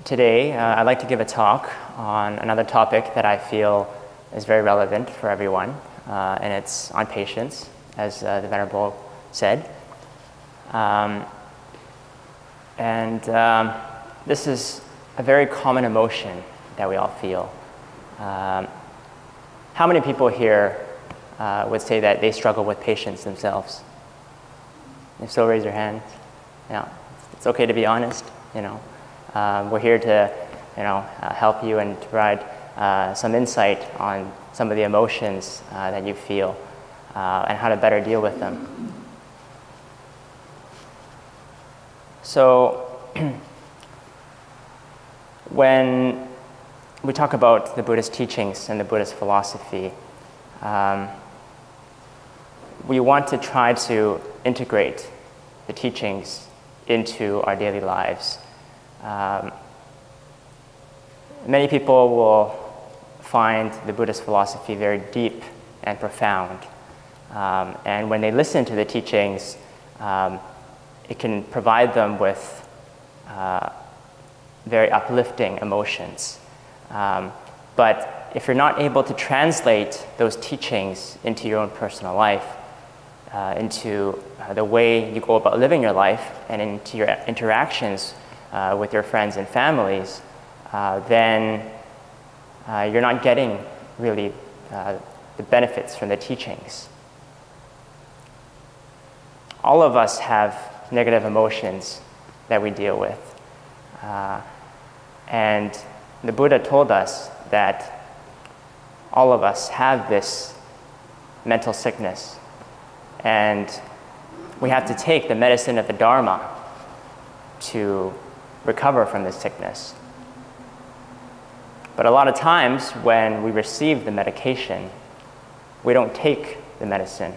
Today, I'd like to give a talk on another topic that I feel is very relevant for everyone, and it's on patience, as the Venerable said. This is a very common emotion that we all feel. How many people here would say that they struggle with patience themselves? If so, raise your hand. Yeah, it's okay to be honest, We're here to, help you and to provide some insight on some of the emotions that you feel and how to better deal with them. So, when we talk about the Buddhist teachings and the Buddhist philosophy, we want to try to integrate the teachings into our daily lives. Many people will find the Buddhist philosophy very deep and profound. And when they listen to the teachings, it can provide them with very uplifting emotions. But if you're not able to translate those teachings into your own personal life, into the way you go about living your life and into your interactions with your friends and families, then you're not getting really the benefits from the teachings. All of us have negative emotions that we deal with. And the Buddha told us that all of us have this mental sickness. And we have to take the medicine of the Dharma to recover from this sickness. But a lot of times when we receive the medication, we don't take the medicine.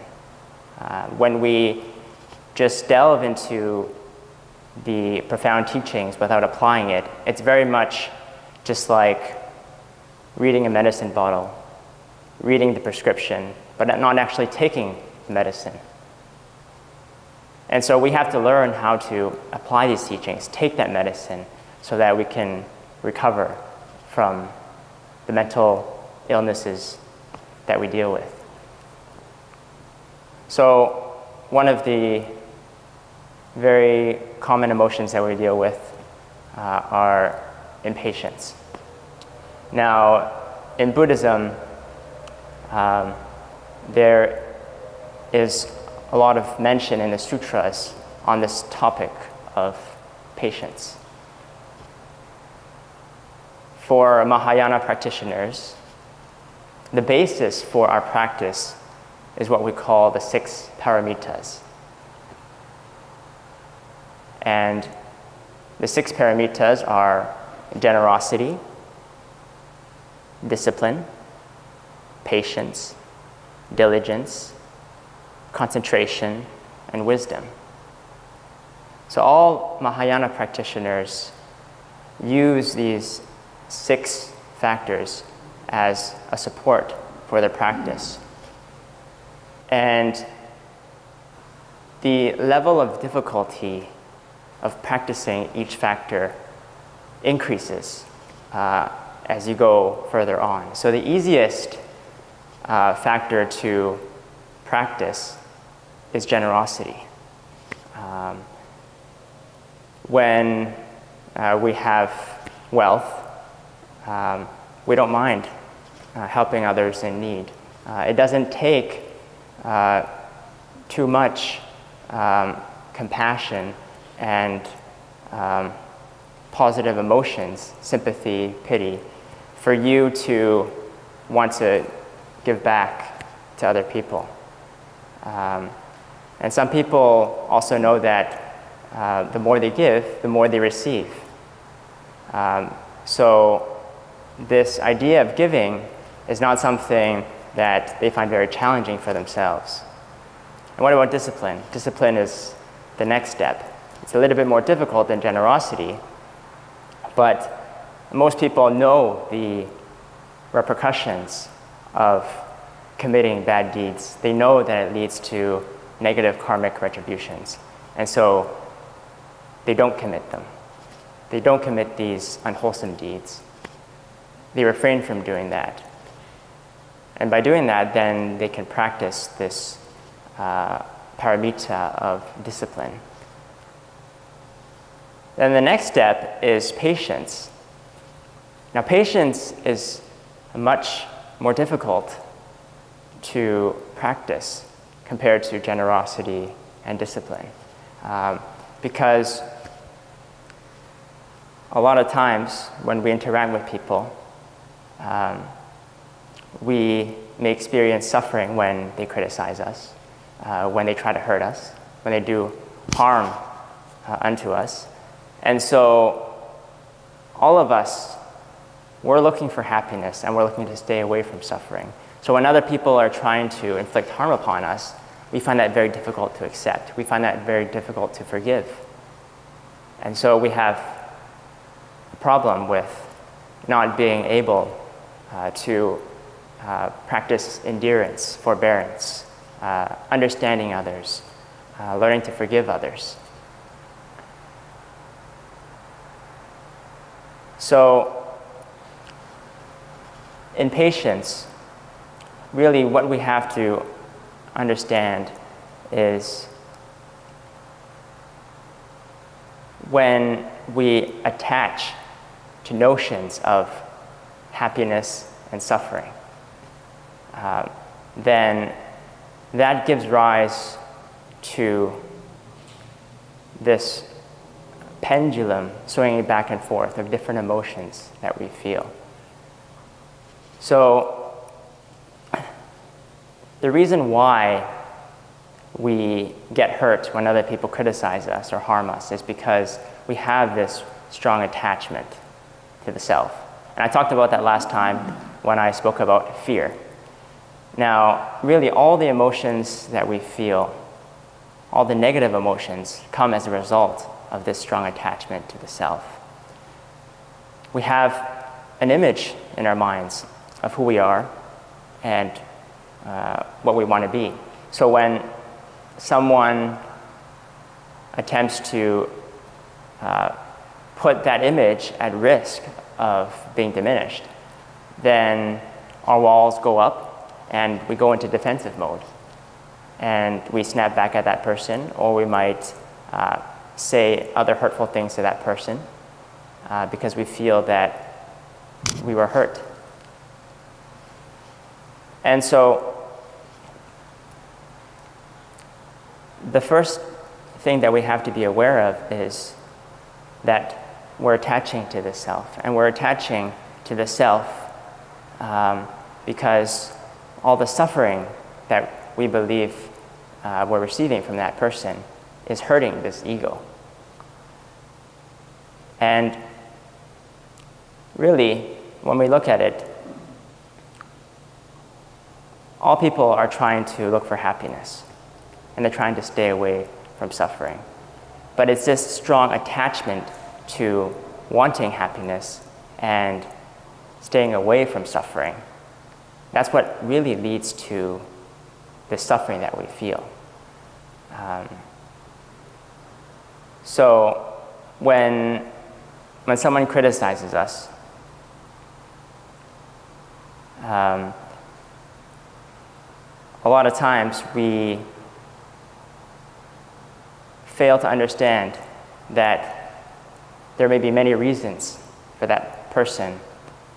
When we just delve into the profound teachings without applying it, it's very much just like reading a medicine bottle, reading the prescription, but not actually taking the medicine. And so we have to learn how to apply these teachings, take that medicine, so that we can recover from the mental illnesses that we deal with. So one of the very common emotions that we deal with are impatience. Now, in Buddhism, there is a lot of mention in the sutras on this topic of patience. For Mahayana practitioners, the basis for our practice is what we call the 6 paramitas. And the 6 paramitas are generosity, discipline, patience, diligence, concentration, and wisdom. So all Mahayana practitioners use these 6 factors as a support for their practice. And the level of difficulty of practicing each factor increases as you go further on. So the easiest factor to practice is generosity. When we have wealth, we don't mind helping others in need. It doesn't take too much compassion and positive emotions, sympathy, pity, for you to want to give back to other people. And some people also know that the more they give, the more they receive. So this idea of giving is not something that they find very challenging for themselves. And what about discipline? Discipline is the next step. It's a little bit more difficult than generosity, but most people know the repercussions of committing bad deeds. They know that it leads to negative karmic retributions, and so they don't commit them. they don't commit these unwholesome deeds. They refrain from doing that. And by doing that, then they can practice this paramita of discipline. Then the next step is patience. Now, patience is much more difficult to practice compared to generosity and discipline. Because a lot of times when we interact with people, we may experience suffering when they criticize us, when they try to hurt us, when they do harm unto us. And so all of us, we're looking for happiness and we're looking to stay away from suffering. So when other people are trying to inflict harm upon us, we find that very difficult to accept. We find that very difficult to forgive. And so we have a problem with not being able to practice endurance, forbearance, understanding others, learning to forgive others. So in patience, really what we have to understand is when we attach to notions of happiness and suffering, then that gives rise to this pendulum swinging back and forth of different emotions that we feel. So the reason why we get hurt when other people criticize us or harm us is because we have this strong attachment to the self. And I talked about that last time when I spoke about fear. Now, really all the emotions that we feel, all the negative emotions, come as a result of this strong attachment to the self. We have an image in our minds of who we are and what we want to be. So when someone attempts to put that image at risk of being diminished, then our walls go up and we go into defensive mode. And we snap back at that person, or we might say other hurtful things to that person because we feel that we were hurt. And so the first thing that we have to be aware of is that we're attaching to the self. And we're attaching to the self because all the suffering that we believe we're receiving from that person is hurting this ego. And really, when we look at it, all people are trying to look for happiness, and they're trying to stay away from suffering. But it's this strong attachment to wanting happiness and staying away from suffering. That's what really leads to the suffering that we feel. So when someone criticizes us, a lot of times we fail to understand that there may be many reasons for that person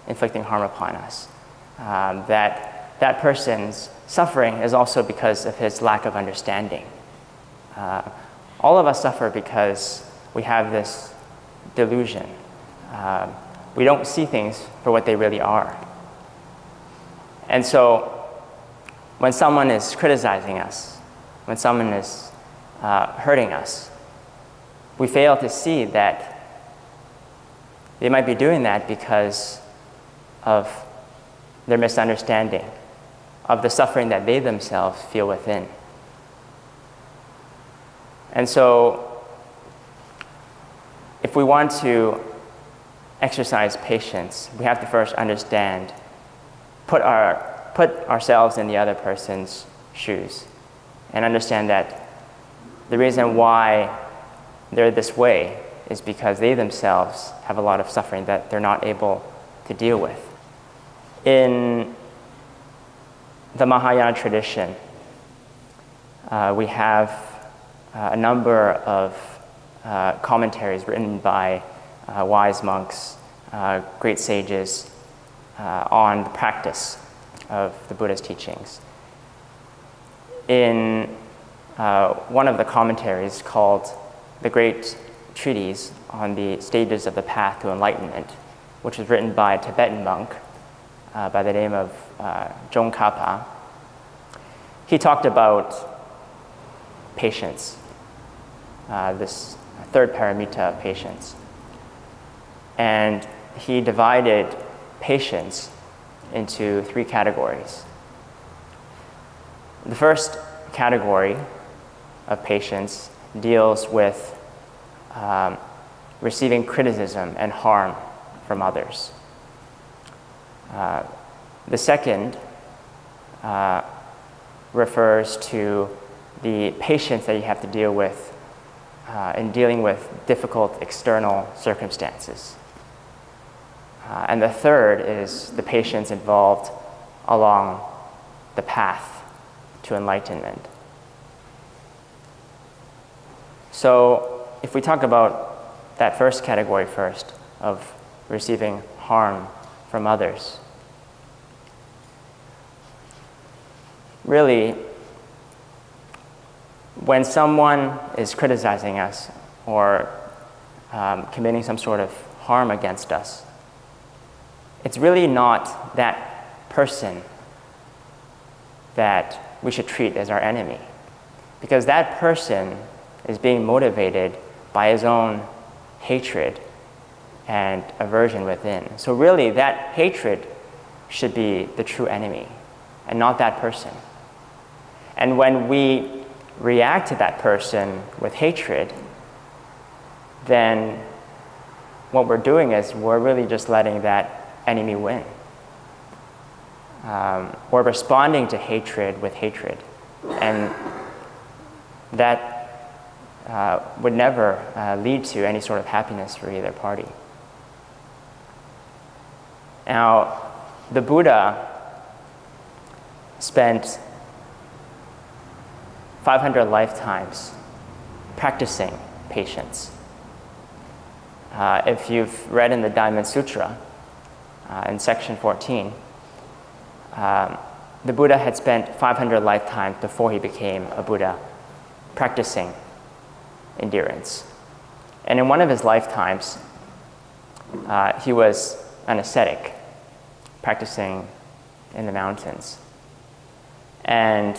inflicting harm upon us. That person's suffering is also because of his lack of understanding. All of us suffer because we have this delusion. We don't see things for what they really are. And so when someone is criticizing us, when someone is hurting us, we fail to see that they might be doing that because of their misunderstanding of the suffering that they themselves feel within. And so if we want to exercise patience, we have to first understand, put ourselves in the other person's shoes and understand that the reason why they're this way is because they themselves have a lot of suffering that they're not able to deal with. In the Mahayana tradition, we have a number of commentaries written by wise monks, great sages, on the practice of the Buddha's teachings. In one of the commentaries called The Great Treatise on the Stages of the Path to Enlightenment, which was written by a Tibetan monk by the name of Tsongkhapa, he talked about patience, this third paramita of patience. And he divided patience into 3 categories. The first category of patience deals with receiving criticism and harm from others. The second refers to the patience that you have to deal with in dealing with difficult external circumstances. And the third is the patience involved along the path to enlightenment. So if we talk about that first category first, of receiving harm from others, really, when someone is criticizing us or committing some sort of harm against us, it's really not that person that we should treat as our enemy, because that person is being motivated by his own hatred and aversion within. So really, that hatred should be the true enemy and not that person. And when we react to that person with hatred, then what we're doing is we're really just letting that enemy win. We're responding to hatred with hatred, and that would never lead to any sort of happiness for either party. Now, the Buddha spent 500 lifetimes practicing patience. If you've read in the Diamond Sutra, in section 14, the Buddha had spent 500 lifetimes before he became a Buddha practicing endurance. And in one of his lifetimes, he was an ascetic practicing in the mountains. And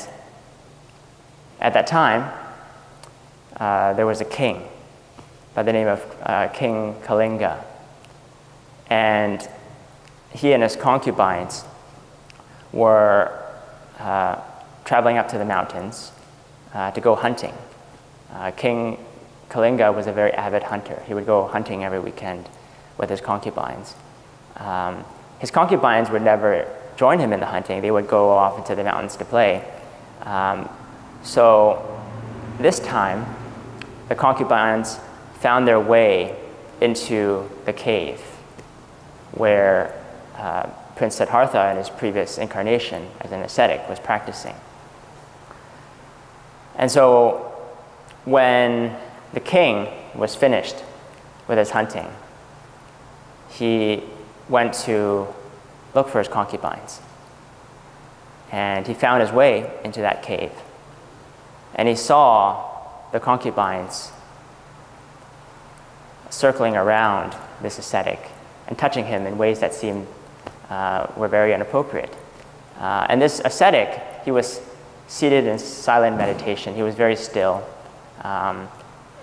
at that time, there was a king by the name of King Kalinga. And he and his concubines were traveling up to the mountains to go hunting. King Kalinga was a very avid hunter. He would go hunting every weekend with his concubines. His concubines would never join him in the hunting. They would go off into the mountains to play. So this time, the concubines found their way into the cave where Prince Siddhartha, in his previous incarnation as an ascetic, was practicing. And so when the king was finished with his hunting, he went to look for his concubines. And he found his way into that cave. And he saw the concubines circling around this ascetic and touching him in ways that seemed were very inappropriate. And this ascetic, he was seated in silent meditation. He was very still.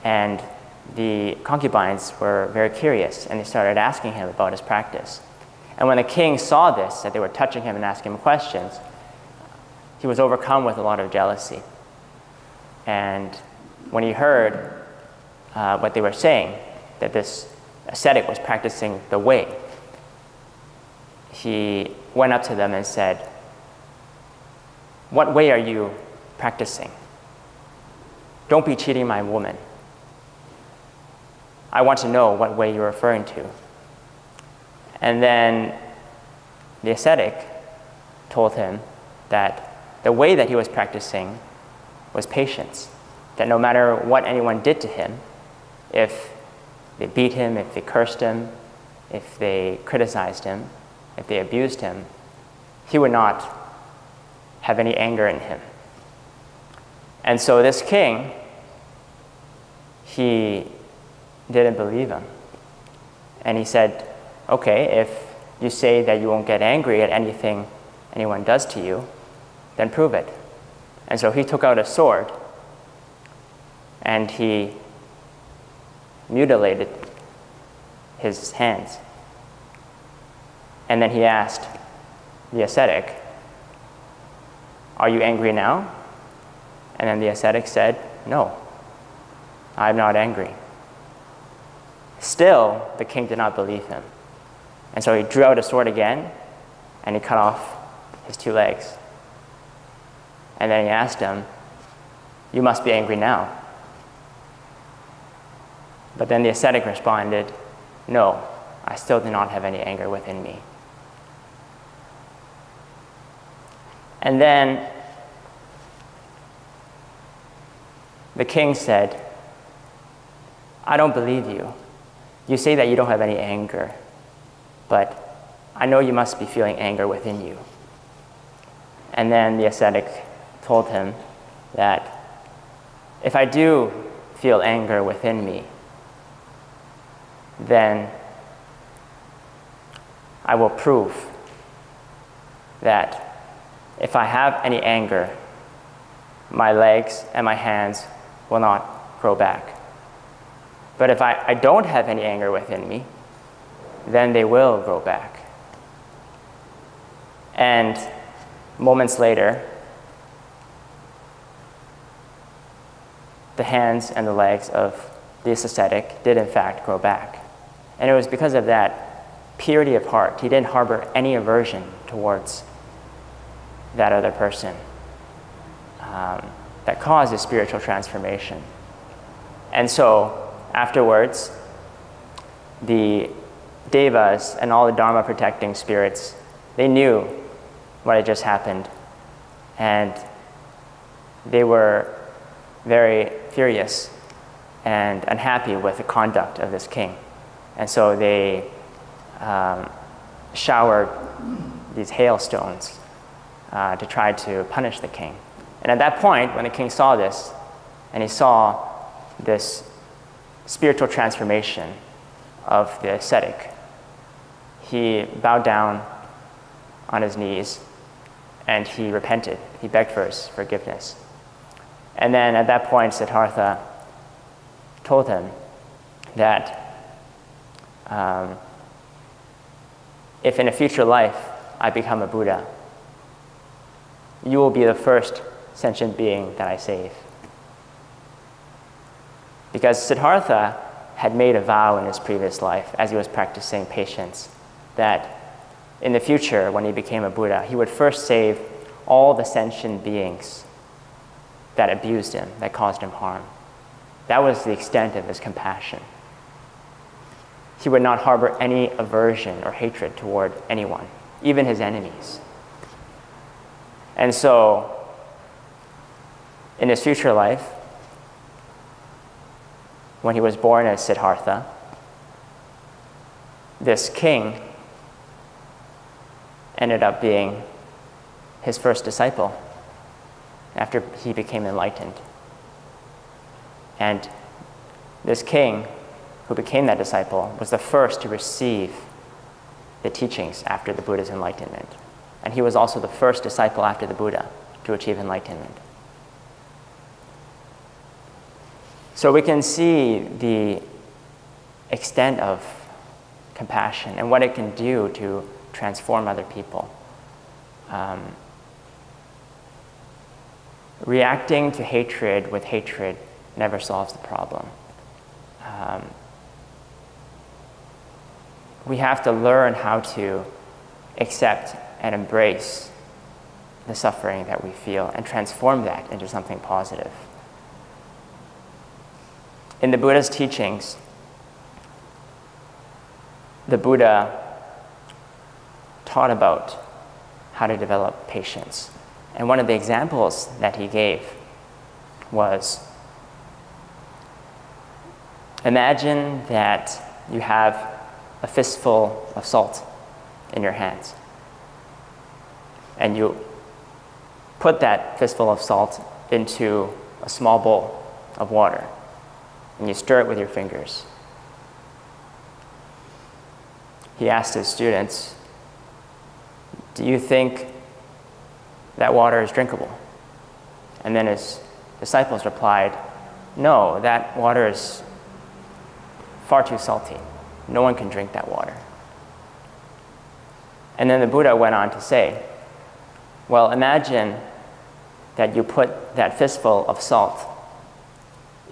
And the concubines were very curious, and they started asking him about his practice. And when the king saw this, that they were touching him and asking him questions, he was overcome with a lot of jealousy. And when he heard what they were saying, that this ascetic was practicing the way, he went up to them and said, "What way are you practicing? Don't be cheating my woman." I want to know what way you're referring to. And then the ascetic told him that the way that he was practicing was patience, that no matter what anyone did to him, if they beat him, if they cursed him, if they criticized him, if they abused him, he would not have any anger in him. And so this king, he didn't believe him. And he said, okay, if you say that you won't get angry at anything anyone does to you, then prove it. And so he took out a sword and he mutilated his hands. And then he asked the ascetic, are you angry now? And then the ascetic said, no, I'm not angry. Still, the king did not believe him. And so he drew out a sword again, and he cut off his 2 legs. And then he asked him, you must be angry now. But then the ascetic responded, no, I still do not have any anger within me. And then the king said, I don't believe you. You say that you don't have any anger, but I know you must be feeling anger within you. And then the ascetic told him that if I do feel anger within me, then I will prove that if I have any anger, my legs and my hands will not grow back. But if I don't have any anger within me, then they will grow back. And moments later, the hands and the legs of this ascetic did in fact grow back. And it was because of that purity of heart. He didn't harbor any aversion towards that other person that caused his spiritual transformation. And so afterwards, the devas and all the dharma protecting spirits, they knew what had just happened, and they were very furious and unhappy with the conduct of this king. And so they showered these hailstones to try to punish the king. And at that point, when the king saw this, and he saw this spiritual transformation of the ascetic, he bowed down on his knees and he repented. He begged for his forgiveness. And then at that point, Siddhartha told him that if in a future life I become a Buddha, you will be the first sentient being that I save. Because Siddhartha had made a vow in his previous life, as he was practicing patience, that in the future, when he became a Buddha, he would first save all the sentient beings that abused him, that caused him harm. That was the extent of his compassion. He would not harbor any aversion or hatred toward anyone, even his enemies. And so, in his future life, when he was born as Siddhartha, this king ended up being his first disciple after he became enlightened. And this king who became that disciple was the first to receive the teachings after the Buddha's enlightenment. And he was also the first disciple after the Buddha to achieve enlightenment. So we can see the extent of compassion and what it can do to transform other people. Reacting to hatred with hatred never solves the problem. We have to learn how to accept and embrace the suffering that we feel and transform that into something positive. In the Buddha's teachings, the Buddha taught about how to develop patience. And one of the examples that he gave was, imagine that you have a fistful of salt in your hands. And you put that fistful of salt into a small bowl of water. And you stir it with your fingers. He asked his students, do you think that water is drinkable? And then his disciples replied, no, that water is far too salty. No one can drink that water. And then the Buddha went on to say, well, imagine that you put that fistful of salt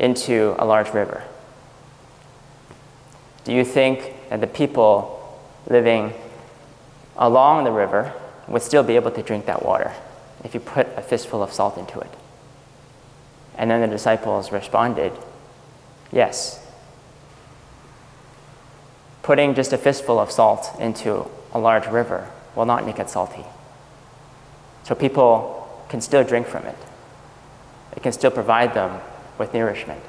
into a large river. Do you think that the people living along the river would still be able to drink that water if you put a fistful of salt into it? And then the disciples responded, yes. Putting just a fistful of salt into a large river will not make it salty. So people can still drink from it. It can still provide them with nourishment.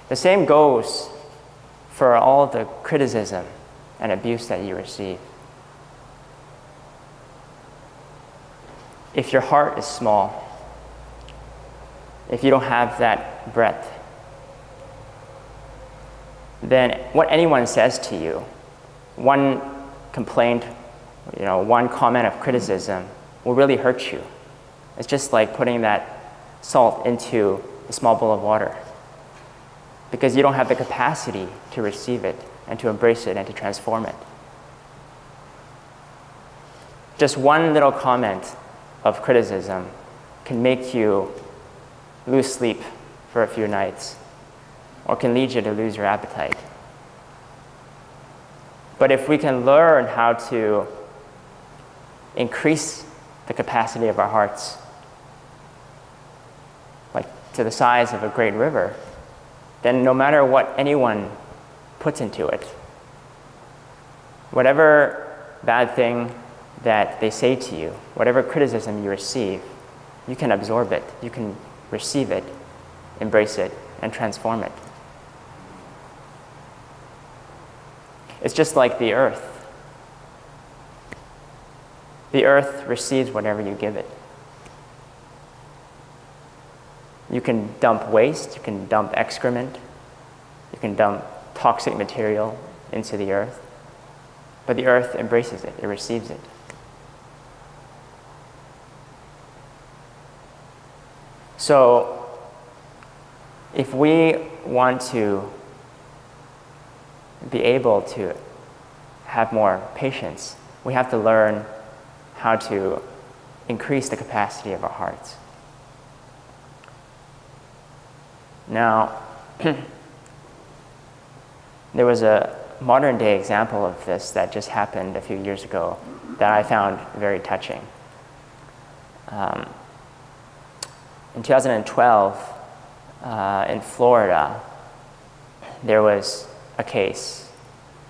The same goes for all the criticism and abuse that you receive. If your heart is small, if you don't have that breadth, then what anyone says to you, one complaint, one comment of criticism will really hurt you. It's just like putting that salt into a small bowl of water, because you don't have the capacity to receive it and to embrace it and to transform it. Just one little comment of criticism can make you lose sleep for a few nights, or can lead you to lose your appetite. But if we can learn how to increase the capacity of our hearts, like to the size of a great river, then no matter what anyone puts into it, whatever bad thing that they say to you, whatever criticism you receive, you can absorb it, you can receive it, embrace it, and transform it. It's just like the earth. The earth receives whatever you give it. You can dump waste, you can dump excrement, you can dump toxic material into the earth, but the earth embraces it, it receives it. So, if we want to be able to have more patience, we have to learn how to increase the capacity of our hearts. Now, there was a modern day example of this that just happened a few years ago that I found very touching. In 2012, in Florida, there was a case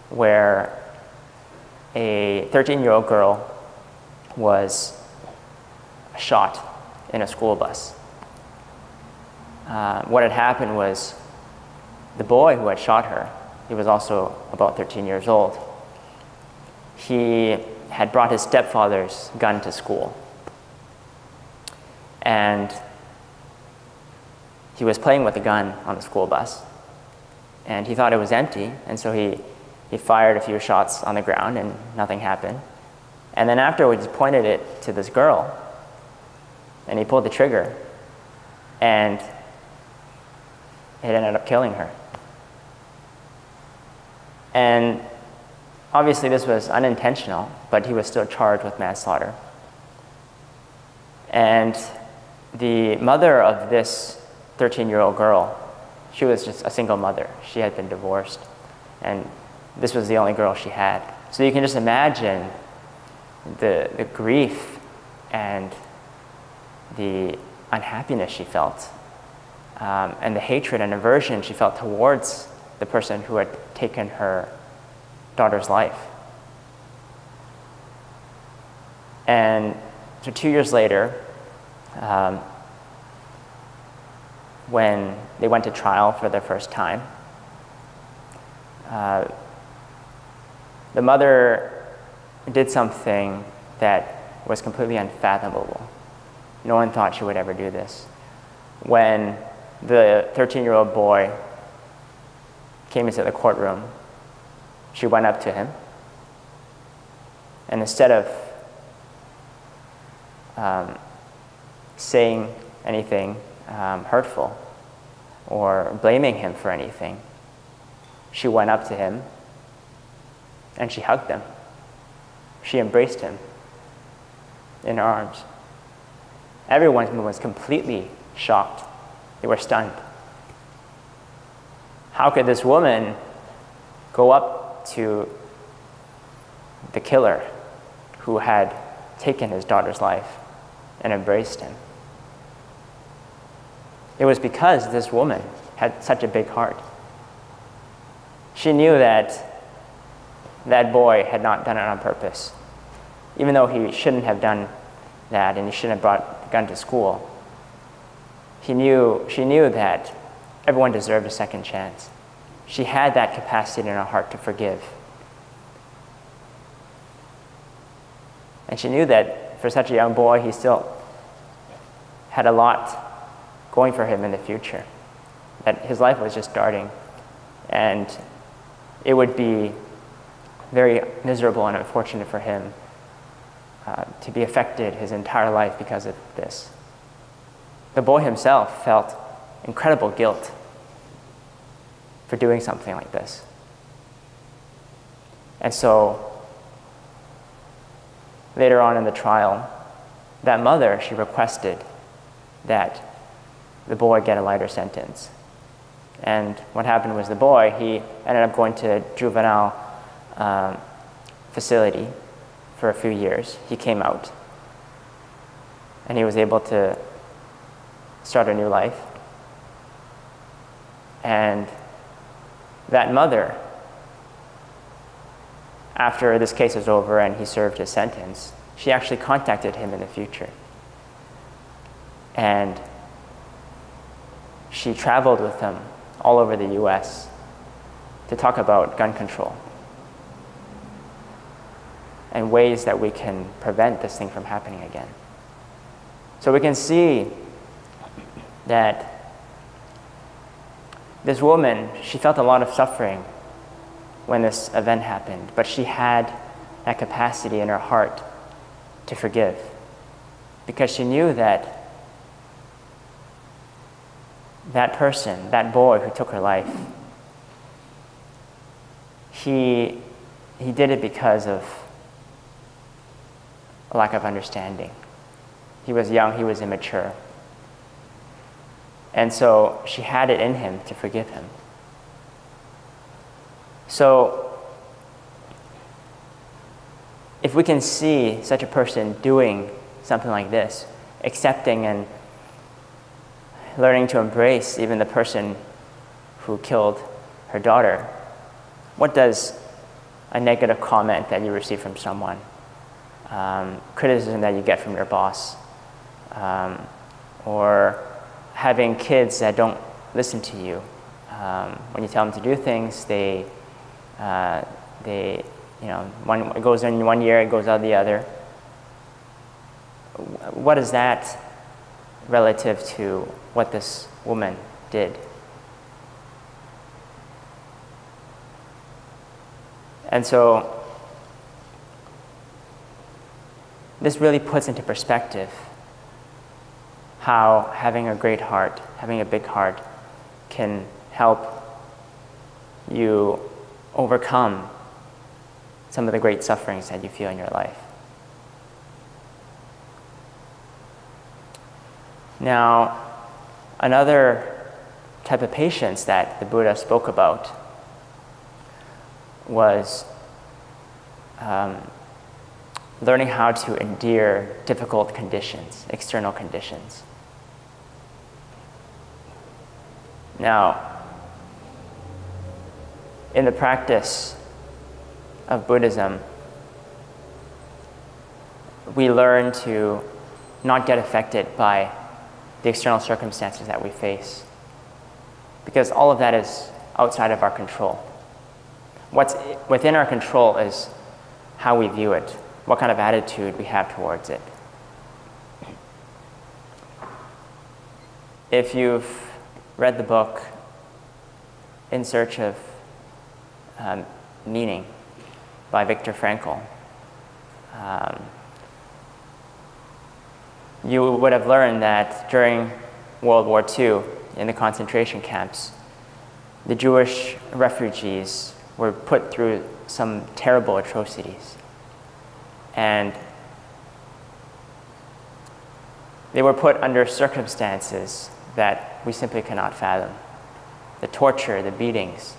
where a 13-year-old girl was shot in a school bus. What had happened was the boy who had shot her, he was also about 13 years old. He had brought his stepfather's gun to school. And he was playing with the gun on the school bus. And he thought it was empty, and so he fired a few shots on the ground and nothing happened. And then afterwards, he pointed it to this girl, and he pulled the trigger, and it ended up killing her. And obviously this was unintentional, but he was still charged with manslaughter. And the mother of this 13-year-old girl, she was just a single mother. She had been divorced, and this was the only girl she had. So you can just imagine the grief and the unhappiness she felt, and the hatred and aversion she felt towards the person who had taken her daughter's life. And so 2 years later, when they went to trial for the first time, the mother did something that was completely unfathomable. No one thought she would ever do this. When the 13-year-old boy came into the courtroom, she went up to him, and instead of saying anything hurtful or blaming him for anything, she went up to him and she hugged him. She embraced him in her arms. Everyone was completely shocked. They were stunned. How could this woman go up to the killer who had taken his daughter's life and embraced him? It was because this woman had such a big heart. She knew that that boy had not done it on purpose. Even though he shouldn't have done that and he shouldn't have brought the gun to school, she knew that everyone deserved a second chance. She had that capacity in her heart to forgive. And she knew that for such a young boy, he still had a lot going for him in the future, that his life was just starting, and it would be very miserable and unfortunate for him to be affected his entire life because of this. The boy himself felt incredible guilt for doing something like this. And so later on in the trial, that mother, she requested that the boy get a lighter sentence. And what happened was the boy, he ended up going to a juvenile facility for a few years. He came out and he was able to start a new life. And that mother, after this case was over and he served his sentence, she actually contacted him in the future. And she traveled with him all over the US to talk about gun control and ways that we can prevent this thing from happening again. So we can see that this woman, she felt a lot of suffering when this event happened, but she had that capacity in her heart to forgive, because she knew that that person, that boy who took her life, he did it because of a lack of understanding. He was young, he was immature. And so she had it in him to forgive him. So if we can see such a person doing something like this, accepting and learning to embrace even the person who killed her daughter, what does a negative comment that you receive from someone, criticism that you get from your boss, or having kids that don't listen to you, when you tell them to do things, it goes in one ear, it goes out the other. What is that relative to what this woman did? And so this really puts into perspective how having a great heart, having a big heart, can help you overcome some of the great sufferings that you feel in your life. Now, another type of patience that the Buddha spoke about was learning how to endure difficult conditions, external conditions. Now, in the practice of Buddhism, we learn to not get affected by the external circumstances that we face, because all of that is outside of our control. What's within our control is how we view it, what kind of attitude we have towards it. If you've read the book In Search of Meaning by Viktor Frankl, you would have learned that during World War II, in the concentration camps, the Jewish refugees were put through some terrible atrocities. And they were put under circumstances that we simply cannot fathom. The torture, the beatings.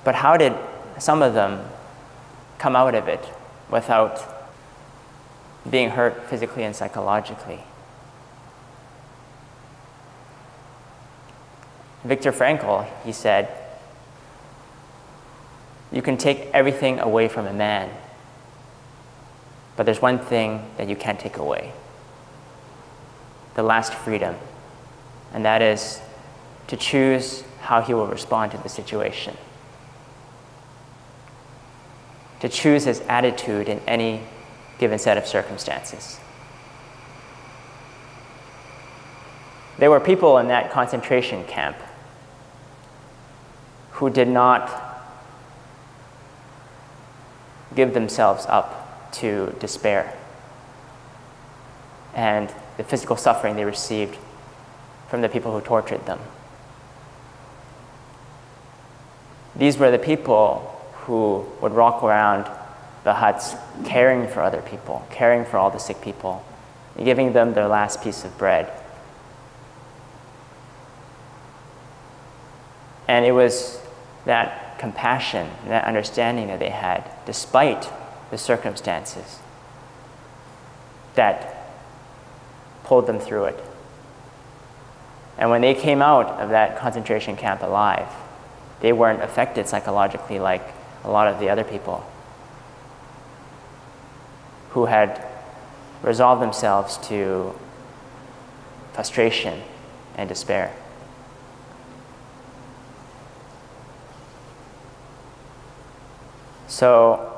But how did some of them come out of it without being hurt physically and psychologically? Viktor Frankl, he said, you can take everything away from a man, but there's one thing that you can't take away. The last freedom, and that is to choose how he will respond to the situation. To choose his attitude in any given set of circumstances. There were people in that concentration camp who did not give themselves up to despair and the physical suffering they received from the people who tortured them. These were the people who would walk around the huts caring for other people, caring for all the sick people, and giving them their last piece of bread. And it was that compassion, that understanding that they had, despite the circumstances, that pulled them through it. And when they came out of that concentration camp alive, they weren't affected psychologically like a lot of the other people who had resolved themselves to frustration and despair. So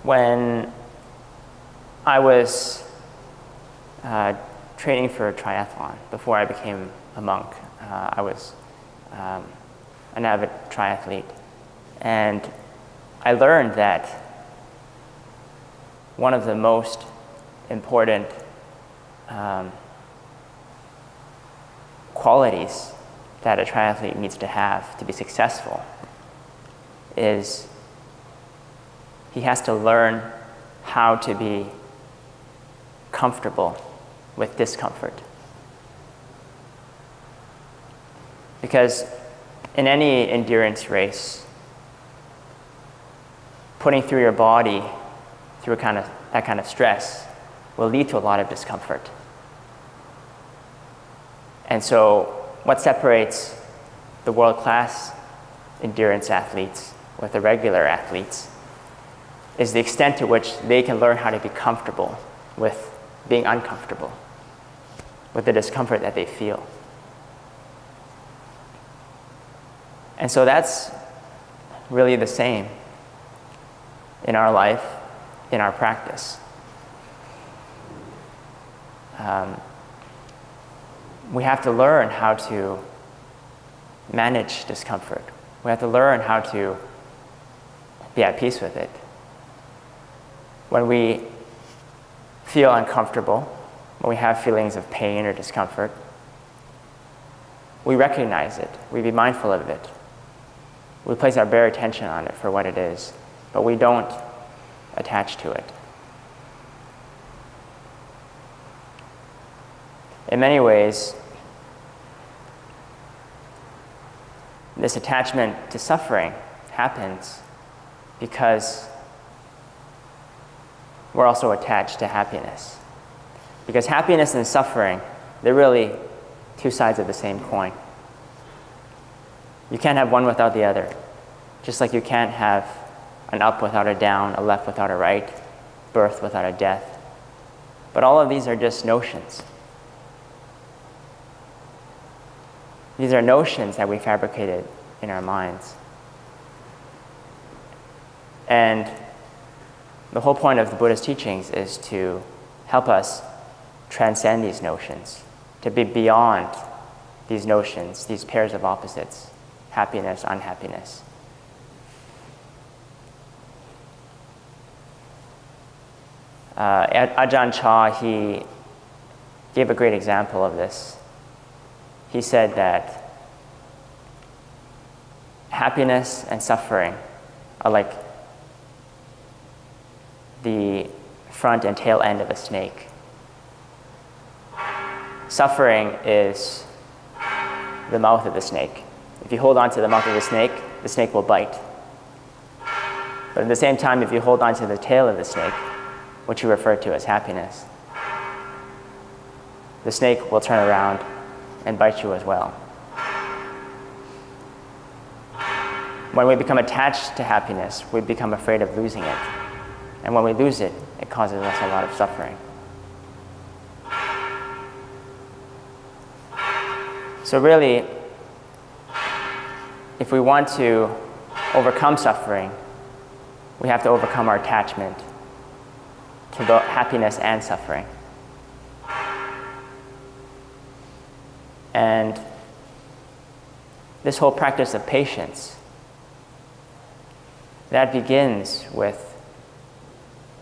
when I was training for a triathlon, before I became a monk, I was an avid triathlete. And I learned that one of the most important qualities that a triathlete needs to have to be successful is he has to learn how to be comfortable with discomfort. Because in any endurance race, putting through your body through that kind of stress will lead to a lot of discomfort. And so what separates the world-class endurance athletes with the regular athletes is the extent to which they can learn how to be comfortable with being uncomfortable, with the discomfort that they feel. And so that's really the same in our life, in our practice. We have to learn how to manage discomfort. We have to learn how to be at peace with it. When we feel uncomfortable, when we have feelings of pain or discomfort, we recognize it, we be mindful of it. We place our bare attention on it for what it is, but we don't attach to it. In many ways, this attachment to suffering happens because we're also attached to happiness. Because happiness and suffering, they're really two sides of the same coin. You can't have one without the other. Just like you can't have an up without a down, a left without a right, birth without a death. But all of these are just notions. These are notions that we fabricated in our minds. And the whole point of the Buddha's teachings is to help us transcend these notions, to be beyond these notions, these pairs of opposites, happiness, unhappiness. Ajahn Chah, he gave a great example of this. He said that happiness and suffering are like the front and tail end of a snake. Suffering is the mouth of the snake. If you hold on to the mouth of the snake will bite. But at the same time, if you hold on to the tail of the snake, which you refer to as happiness, the snake will turn around and bite you as well. When we become attached to happiness, we become afraid of losing it. And when we lose it, it causes us a lot of suffering. So really, if we want to overcome suffering, we have to overcome our attachment to both happiness and suffering. And this whole practice of patience, that begins with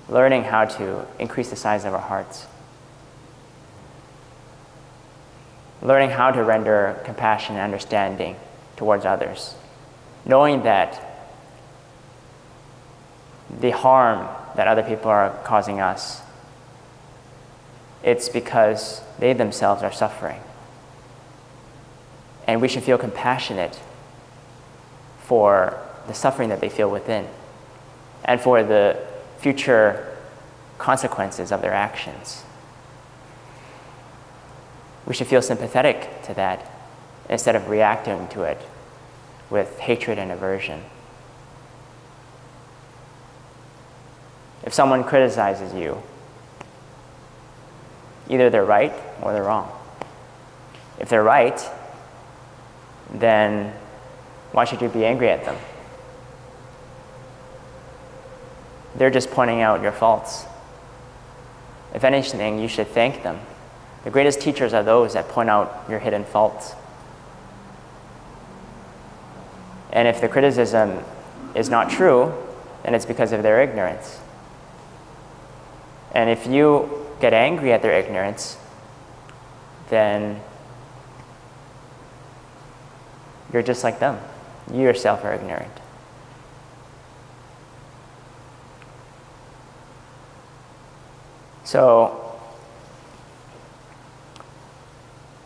learning how to increase the size of our hearts. Learning how to render compassion and understanding towards others. Knowing that the harm that other people are causing us, it's because they themselves are suffering. And we should feel compassionate for the suffering that they feel within and for the future consequences of their actions. We should feel sympathetic to that instead of reacting to it with hatred and aversion. If someone criticizes you, either they're right or they're wrong. If they're right, then why should you be angry at them? They're just pointing out your faults. If anything, you should thank them. The greatest teachers are those that point out your hidden faults. And if the criticism is not true, then it's because of their ignorance. And if you get angry at their ignorance, then you're just like them. You yourself are ignorant. So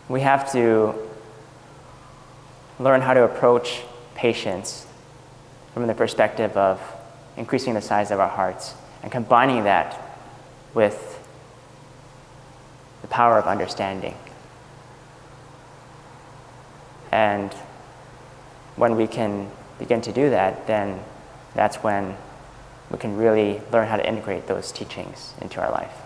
we have to learn how to approach patience from the perspective of increasing the size of our hearts and combining that with the power of understanding. And when we can begin to do that, then that's when we can really learn how to integrate those teachings into our life.